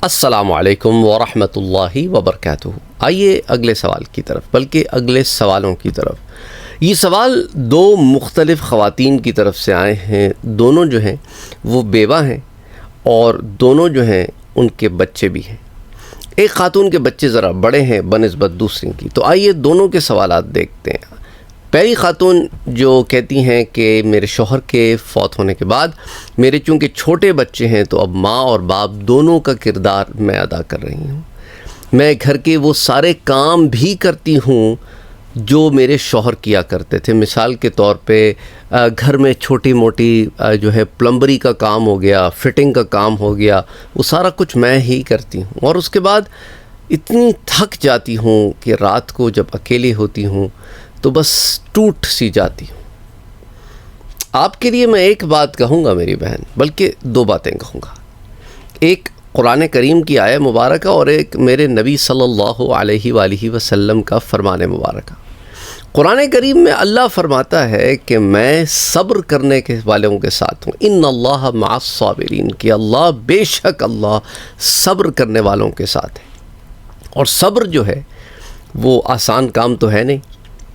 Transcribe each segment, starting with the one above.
السلام علیکم ورحمۃ اللہ وبرکاتہ۔ آئیے اگلے سوال کی طرف، بلکہ اگلے سوالوں کی طرف۔ یہ سوال دو مختلف خواتین کی طرف سے آئے ہیں، دونوں جو ہیں وہ بیوہ ہیں اور دونوں جو ہیں ان کے بچے بھی ہیں۔ ایک خاتون کے بچے ذرا بڑے ہیں بنسبت دوسری کی، تو آئیے دونوں کے سوالات دیکھتے ہیں۔ پہلی خاتون جو کہتی ہیں کہ میرے شوہر کے فوت ہونے کے بعد میرے چونکہ چھوٹے بچے ہیں تو اب ماں اور باپ دونوں کا کردار میں ادا کر رہی ہوں۔ میں گھر کے وہ سارے کام بھی کرتی ہوں جو میرے شوہر کیا کرتے تھے۔ مثال کے طور پہ گھر میں چھوٹی موٹی جو ہے پلمبری کا کام ہو گیا، فٹنگ کا کام ہو گیا، وہ سارا کچھ میں ہی کرتی ہوں، اور اس کے بعد اتنی تھک جاتی ہوں کہ رات کو جب اکیلی ہوتی ہوں تو بس ٹوٹ سی جاتی ہوں۔ آپ کے لیے میں ایک بات کہوں گا میری بہن، بلکہ دو باتیں کہوں گا، ایک قرآن کریم کی آیہ مبارکہ اور ایک میرے نبی صلی اللہ علیہ وآلہ وسلم کا فرمان مبارکہ۔ قرآن کریم میں اللہ فرماتا ہے کہ میں صبر کرنے کے والوں کے ساتھ ہوں، ان اللہ مع الصابرین، کہ اللہ بے شک اللہ صبر کرنے والوں کے ساتھ ہے۔ اور صبر جو ہے وہ آسان کام تو ہے نہیں،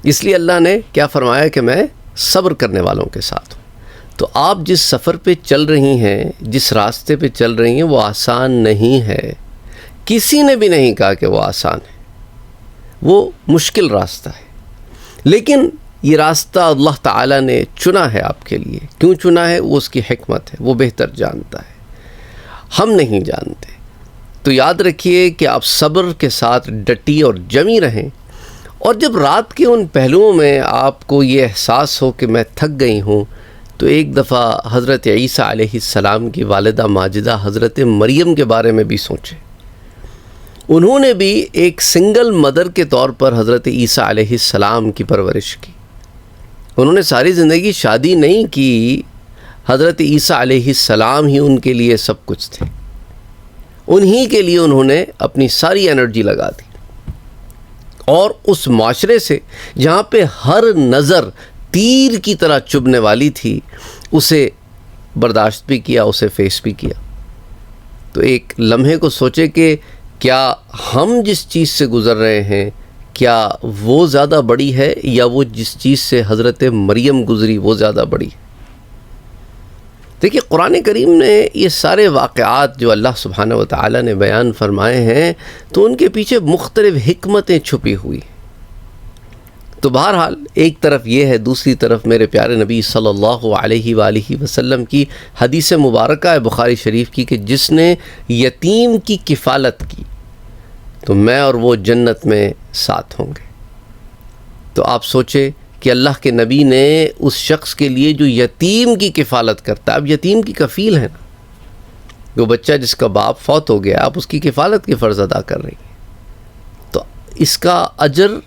اس لیے اللہ نے کیا فرمایا کہ میں صبر کرنے والوں کے ساتھ ہوں۔ تو آپ جس سفر پہ چل رہی ہیں، جس راستے پہ چل رہی ہیں، وہ آسان نہیں ہے، کسی نے بھی نہیں کہا کہ وہ آسان ہے، وہ مشکل راستہ ہے، لیکن یہ راستہ اللہ تعالیٰ نے چنا ہے آپ کے لیے۔ کیوں چنا ہے؟ وہ اس کی حکمت ہے، وہ بہتر جانتا ہے، ہم نہیں جانتے۔ تو یاد رکھیے کہ آپ صبر کے ساتھ ڈٹی اور جمی رہیں، اور جب رات کے ان پہلوؤں میں آپ کو یہ احساس ہو کہ میں تھک گئی ہوں، تو ایک دفعہ حضرت عیسیٰ علیہ السلام کی والدہ ماجدہ حضرت مریم کے بارے میں بھی سوچیں۔ انہوں نے بھی ایک سنگل مدر کے طور پر حضرت عیسیٰ علیہ السلام کی پرورش کی۔ انہوں نے ساری زندگی شادی نہیں کی، حضرت عیسیٰ علیہ السلام ہی ان کے لیے سب کچھ تھے، انہی کے لیے انہوں نے اپنی ساری انرجی لگا دی، اور اس معاشرے سے جہاں پہ ہر نظر تیر کی طرح چبھنے والی تھی، اسے برداشت بھی کیا، اسے فیس بھی کیا۔ تو ایک لمحے کو سوچے کہ کیا ہم جس چیز سے گزر رہے ہیں، کیا وہ زیادہ بڑی ہے یا وہ جس چیز سے حضرت مریم گزری وہ زیادہ بڑی ہے؟ دیکھیے قرآن کریم نے یہ سارے واقعات جو اللہ سبحانہ و تعالیٰ نے بیان فرمائے ہیں، تو ان کے پیچھے مختلف حکمتیں چھپی ہوئی ہیں۔ تو بہرحال ایک طرف یہ ہے، دوسری طرف میرے پیارے نبی صلی اللہ علیہ وآلہ وسلم کی حدیث مبارکہ ہے بخاری شریف کی، کہ جس نے یتیم کی کفالت کی تو میں اور وہ جنت میں ساتھ ہوں گے۔ تو آپ سوچے کہ اللہ کے نبی نے اس شخص کے لیے جو یتیم کی کفالت کرتا ہے، اب یتیم کی کفیل ہے نا، جو بچہ جس کا باپ فوت ہو گیا، آپ اس کی کفالت کے فرض ادا کر رہی ہیں، تو اس کا اجر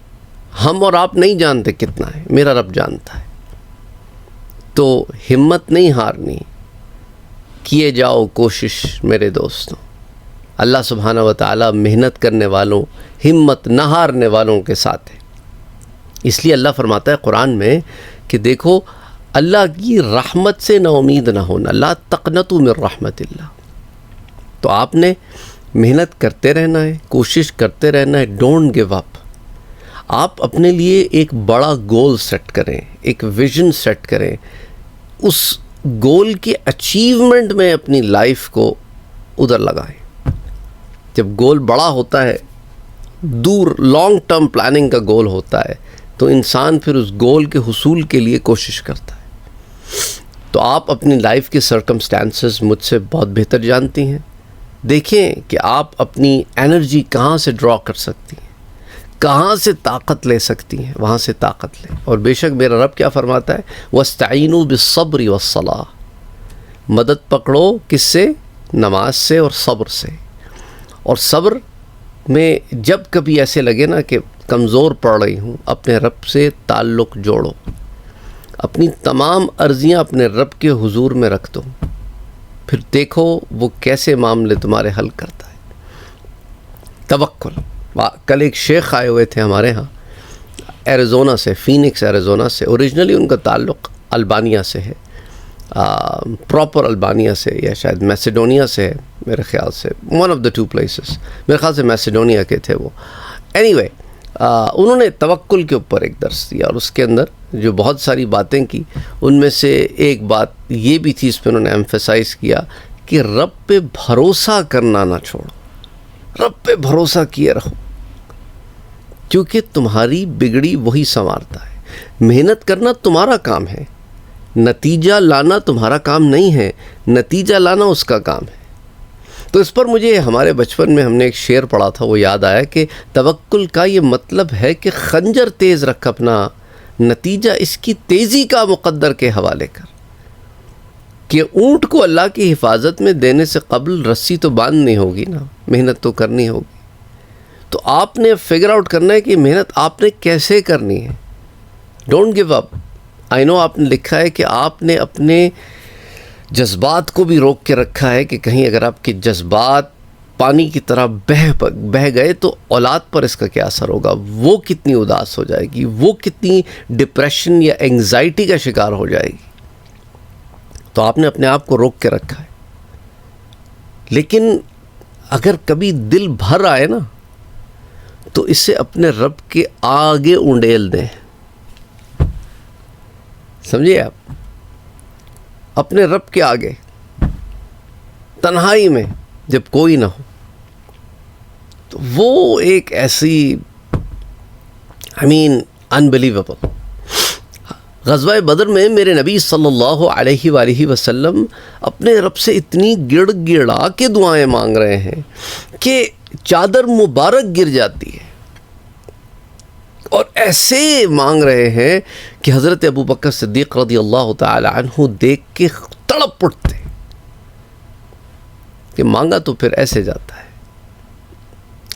ہم اور آپ نہیں جانتے کتنا ہے، میرا رب جانتا ہے۔ تو ہمت نہیں ہارنی، کیے جاؤ کوشش میرے دوستوں۔ اللہ سبحانہ و تعالیٰ محنت کرنے والوں، ہمت نہ ہارنے والوں کے ساتھ ہے۔ اس لیے اللہ فرماتا ہے قرآن میں کہ دیکھو اللہ کی رحمت سے نا امید نہ ہونا، لا تقنطوا من رحمت اللہ۔ تو آپ نے محنت کرتے رہنا ہے، کوشش کرتے رہنا ہے، ڈونٹ گیو اپ۔ آپ اپنے لیے ایک بڑا گول سیٹ کریں، ایک ویژن سیٹ کریں، اس گول کے اچیومنٹ میں اپنی لائف کو ادھر لگائیں۔ جب گول بڑا ہوتا ہے، دور لانگ ٹرم پلاننگ کا گول ہوتا ہے، تو انسان پھر اس گول کے حصول کے لیے کوشش کرتا ہے۔ تو آپ اپنی لائف کے سرکمسٹانسز مجھ سے بہت بہتر جانتی ہیں، دیکھیں کہ آپ اپنی انرجی کہاں سے ڈرا کر سکتی ہیں، کہاں سے طاقت لے سکتی ہیں، وہاں سے طاقت لیں۔ اور بے شک میرا رب کیا فرماتا ہے، وَاسْتَعِينُوا بِالصَّبْرِ وَالصَّلَاةِ، مدد پکڑو کس سے؟ نماز سے اور صبر سے۔ اور صبر میں جب کبھی ایسے لگے نا کہ کمزور پڑ رہی ہوں، اپنے رب سے تعلق جوڑو، اپنی تمام عرضیاں اپنے رب کے حضور میں رکھ دو، پھر دیکھو وہ کیسے معاملے تمہارے حل کرتا ہے۔ توکل۔ کل ایک شیخ آئے ہوئے تھے ہمارے ہاں ایریزونا سے، فینکس ایریزونا سے، اوریجنلی ان کا تعلق البانیہ سے ہے، پراپر البانیہ سے یا شاید میسیڈونیا سے ہے میرے خیال سے، one of the two places, میرے خیال سے میسیڈونیا کے تھے وہ. اینی وے انہوں نے توکل کے اوپر ایک درس دیا، اور اس کے اندر جو بہت ساری باتیں کی، ان میں سے ایک بات یہ بھی تھی، اس پہ انہوں نے ایمفیسائز کیا کہ رب پہ بھروسہ کرنا نہ چھوڑو، رب پہ بھروسہ کیے رہو، کیونکہ تمہاری بگڑی وہی سنوارتا ہے. محنت کرنا تمہارا کام ہے، نتیجہ لانا تمہارا کام نہیں ہے، نتیجہ لانا اس کا کام ہے. تو اس پر مجھے ہمارے بچپن میں ہم نے ایک شعر پڑھا تھا، وہ یاد آیا کہ توکل کا یہ مطلب ہے کہ خنجر تیز رکھ اپنا، نتیجہ اس کی تیزی کا مقدر کے حوالے کر. کہ اونٹ کو اللہ کی حفاظت میں دینے سے قبل رسی تو باندھنی ہوگی نا، محنت تو کرنی ہوگی. تو آپ نے فگر آؤٹ کرنا ہے کہ محنت آپ نے کیسے کرنی ہے. Don't give up. آئی نو آپ نے لکھا ہے کہ آپ نے اپنے جذبات کو بھی روک کے رکھا ہے کہ کہیں اگر آپ کے جذبات پانی کی طرح بہہ گئے تو اولاد پر اس کا کیا اثر ہوگا، وہ کتنی اداس ہو جائے گی، وہ کتنی ڈپریشن یا انگزائٹی کا شکار ہو جائے گی. تو آپ نے اپنے آپ کو روک کے رکھا ہے. لیکن اگر کبھی دل بھر آئے نا تو اسے اپنے رب کے آگے اونڈیل دیں. سمجھے آپ، اپنے رب کے آگے تنہائی میں جب کوئی نہ ہو، تو وہ ایک ایسی unbelievable. غزوہ بدر میں میرے نبی صلی اللہ علیہ وآلہ وسلم اپنے رب سے اتنی گڑ گڑا کے دعائیں مانگ رہے ہیں کہ چادر مبارک گر جاتی ہے، اور ایسے مانگ رہے ہیں کہ حضرت ابو بکر صدیق رضی اللہ تعالی عنہ دیکھ کے تڑپ اٹھتے کہ مانگا تو پھر ایسے جاتا ہے.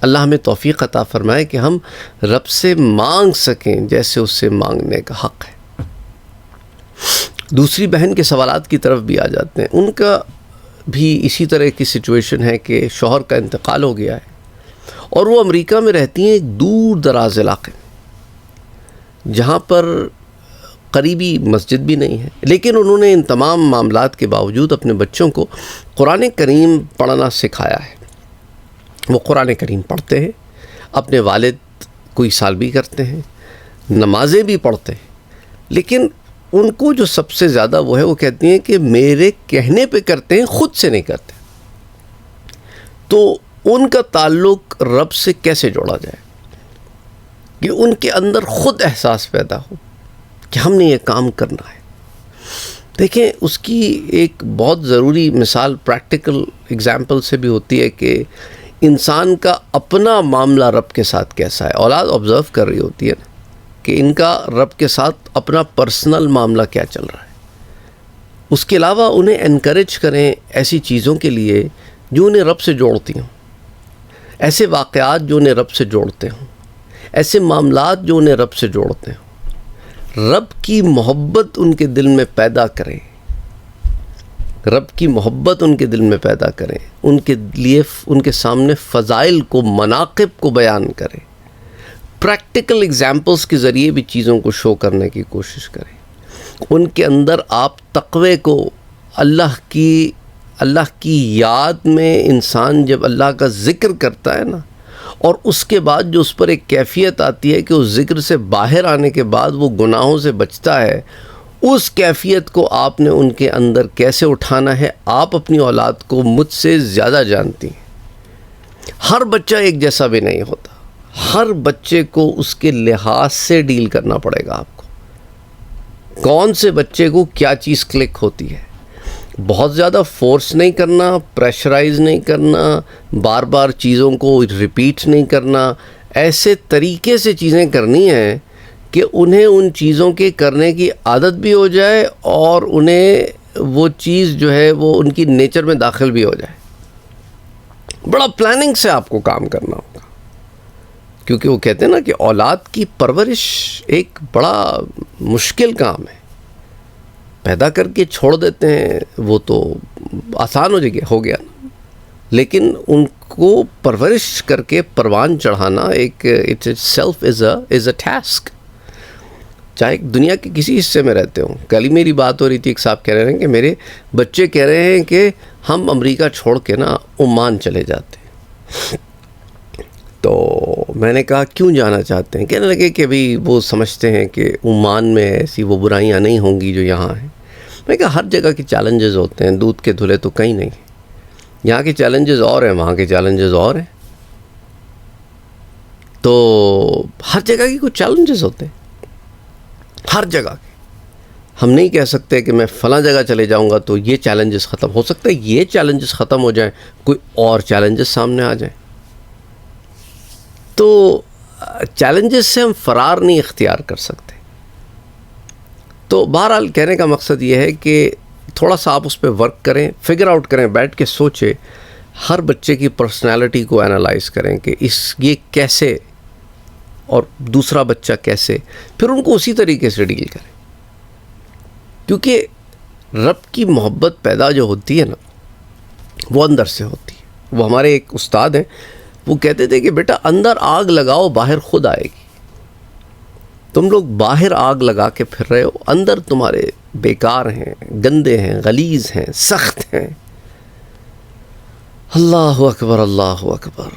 اللہ ہمیں توفیق عطا فرمائے کہ ہم رب سے مانگ سکیں جیسے اس سے مانگنے کا حق ہے. دوسری بہن کے سوالات کی طرف بھی آ جاتے ہیں. ان کا بھی اسی طرح کی سچویشن ہے کہ شوہر کا انتقال ہو گیا ہے اور وہ امریکہ میں رہتی ہیں، ایک دور دراز علاقے میں جہاں پر قریبی مسجد بھی نہیں ہے. لیکن انہوں نے ان تمام معاملات کے باوجود اپنے بچوں کو قرآن کریم پڑھنا سکھایا ہے. وہ قرآن کریم پڑھتے ہیں، اپنے والد کوئی سال بھی کرتے ہیں، نمازیں بھی پڑھتے ہیں. لیکن ان کو جو سب سے زیادہ وہ ہے، وہ کہتی ہیں کہ میرے کہنے پہ کرتے ہیں، خود سے نہیں کرتے. تو ان کا تعلق رب سے کیسے جوڑا جائے کہ ان کے اندر خود احساس پیدا ہو کہ ہم نے یہ کام کرنا ہے. دیکھیں، اس کی ایک بہت ضروری مثال پریکٹیکل ایگزامپل سے بھی ہوتی ہے کہ انسان کا اپنا معاملہ رب کے ساتھ کیسا ہے. اولاد آبزرو کر رہی ہوتی ہے نا کہ ان کا رب کے ساتھ اپنا پرسنل معاملہ کیا چل رہا ہے. اس کے علاوہ انہیں انکریج کریں ایسی چیزوں کے لیے جو انہیں رب سے جوڑتی ہوں، ایسے واقعات جو انہیں رب سے جوڑتے ہوں، ایسے معاملات جو انہیں رب سے جوڑتے ہوں. رب کی محبت ان کے دل میں پیدا کریں، رب کی محبت ان کے دل میں پیدا کریں، ان کے لیے ان کے سامنے فضائل کو، مناقب کو بیان کریں. پریکٹیکل ایگزامپلس کے ذریعے بھی چیزوں کو شو کرنے کی کوشش کریں. ان کے اندر آپ تقوی کو، اللہ کی یاد میں انسان جب اللہ کا ذکر کرتا ہے نا، اور اس کے بعد جو اس پر ایک کیفیت آتی ہے کہ اس ذکر سے باہر آنے کے بعد وہ گناہوں سے بچتا ہے، اس کیفیت کو آپ نے ان کے اندر کیسے اٹھانا ہے. آپ اپنی اولاد کو مجھ سے زیادہ جانتی ہیں. ہر بچہ ایک جیسا بھی نہیں ہوتا، ہر بچے کو اس کے لحاظ سے ڈیل کرنا پڑے گا. آپ کو کون سے بچے کو کیا چیز کلک ہوتی ہے، بہت زیادہ فورس نہیں کرنا، پریشرائز نہیں کرنا، بار بار چیزوں کو ریپیٹ نہیں کرنا. ایسے طریقے سے چیزیں کرنی ہیں کہ انہیں ان چیزوں کے کرنے کی عادت بھی ہو جائے اور انہیں وہ چیز جو ہے وہ ان کی نیچر میں داخل بھی ہو جائے. بڑا پلاننگ سے آپ کو کام کرنا ہوگا، کیونکہ وہ کہتے ہیں نا کہ اولاد کی پرورش ایک بڑا مشکل کام ہے. پیدا کر کے چھوڑ دیتے ہیں وہ تو آسان ہو گیا نا، لیکن ان کو پرورش کر کے پروان چڑھانا ایک it self is a task. چاہے دنیا کے کسی حصے میں رہتے ہوں. کل ہی میری بات ہو رہی تھی، ایک صاحب کہہ رہے ہیں کہ میرے بچے کہہ رہے ہیں کہ ہم امریکہ چھوڑ کے نا عمان چلے جاتے ہیں. تو میں نے کہا کیوں جانا چاہتے ہیں؟ کہنے لگے کہ بھئی وہ سمجھتے ہیں کہ عمان میں ایسی وہ برائیاں نہیں ہوں گی جو یہاں ہیں. میں نے کہا ہر جگہ کے چیلنجز ہوتے ہیں، دودھ کے دھلے تو کہیں نہیں. یہاں کے چیلنجز اور ہیں، وہاں کے چیلنجز اور ہیں. تو ہر جگہ کی کچھ چیلنجز ہوتے ہیں، ہر جگہ کے. ہم نہیں کہہ سکتے کہ میں فلاں جگہ چلے جاؤں گا تو یہ چیلنجز ختم ہو سکتا ہے، یہ چیلنجز ختم ہو جائیں، کوئی اور چیلنجز سامنے آ جائیں. تو چیلنجز سے ہم فرار نہیں اختیار کر سکتے. تو بہرحال کہنے کا مقصد یہ ہے کہ تھوڑا سا آپ اس پہ ورک کریں، فگر آؤٹ کریں، بیٹھ کے سوچیں، ہر بچے کی پرسنالٹی کو انالائز کریں کہ یہ کیسے اور دوسرا بچہ کیسے، پھر ان کو اسی طریقے سے ڈیل کریں. کیونکہ رب کی محبت پیدا جو ہوتی ہے نا، وہ اندر سے ہوتی ہے. وہ ہمارے ایک استاد ہیں، وہ کہتے تھے کہ بیٹا اندر آگ لگاؤ، باہر خود آئے گی. تم لوگ باہر آگ لگا کے پھر رہے ہو، اندر تمہارے بیکار ہیں، گندے ہیں، غلیظ ہیں، سخت ہیں. اللہ اکبر، اللہ اکبر.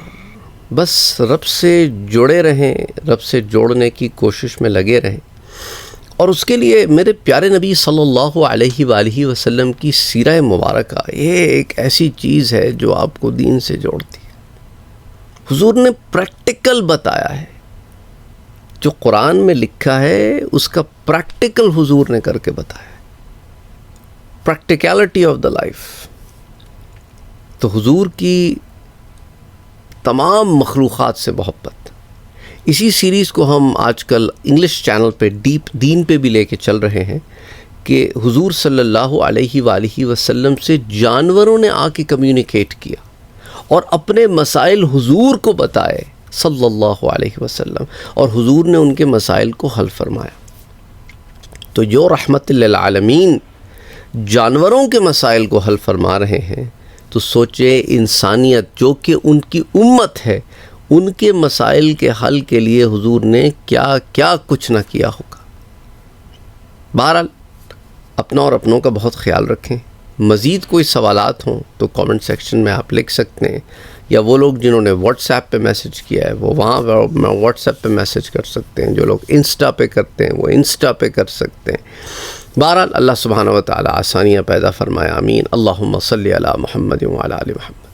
بس رب سے جڑے رہیں، رب سے جوڑنے کی کوشش میں لگے رہیں. اور اس کے لیے میرے پیارے نبی صلی اللہ علیہ وآلہ وسلم کی سیرہ مبارکہ یہ ایک ایسی چیز ہے جو آپ کو دین سے جوڑتی ہے. حضور نے پریکٹیکل بتایا ہے، جو قرآن میں لکھا ہے اس کا پریکٹیکل حضور نے کر کے بتایا ہے. Practicality of the life. تو حضور کی تمام مخلوقات سے محبت. اسی سیریز کو ہم آج کل انگلش چینل پہ ڈیپ دین پہ بھی لے کے چل رہے ہیں کہ حضور صلی اللہ علیہ وآلہ وسلم سے جانوروں نے آ کے کمیونیکیٹ کیا اور اپنے مسائل حضور کو بتائے صلی اللہ علیہ وسلم، اور حضور نے ان کے مسائل کو حل فرمایا. تو جو رحمت للعالمین جانوروں کے مسائل کو حل فرما رہے ہیں، تو سوچے انسانیت جو کہ ان کی امت ہے، ان کے مسائل کے حل کے لیے حضور نے کیا کیا کچھ نہ کیا ہوگا. بہرحال اپنا اور اپنوں کا بہت خیال رکھیں. مزید کوئی سوالات ہوں تو کامنٹ سیکشن میں آپ لکھ سکتے ہیں، یا وہ لوگ جنہوں نے واٹس ایپ پہ میسج کیا ہے وہ وہاں واٹس ایپ پہ میسج کر سکتے ہیں. جو لوگ انسٹا پہ کرتے ہیں وہ انسٹا پہ کر سکتے ہیں. بہرحال اللہ سبحانہ و تعالی آسانیاں پیدا فرمائے. آمین. اللہم صلی علی محمد وعلی آل محمد.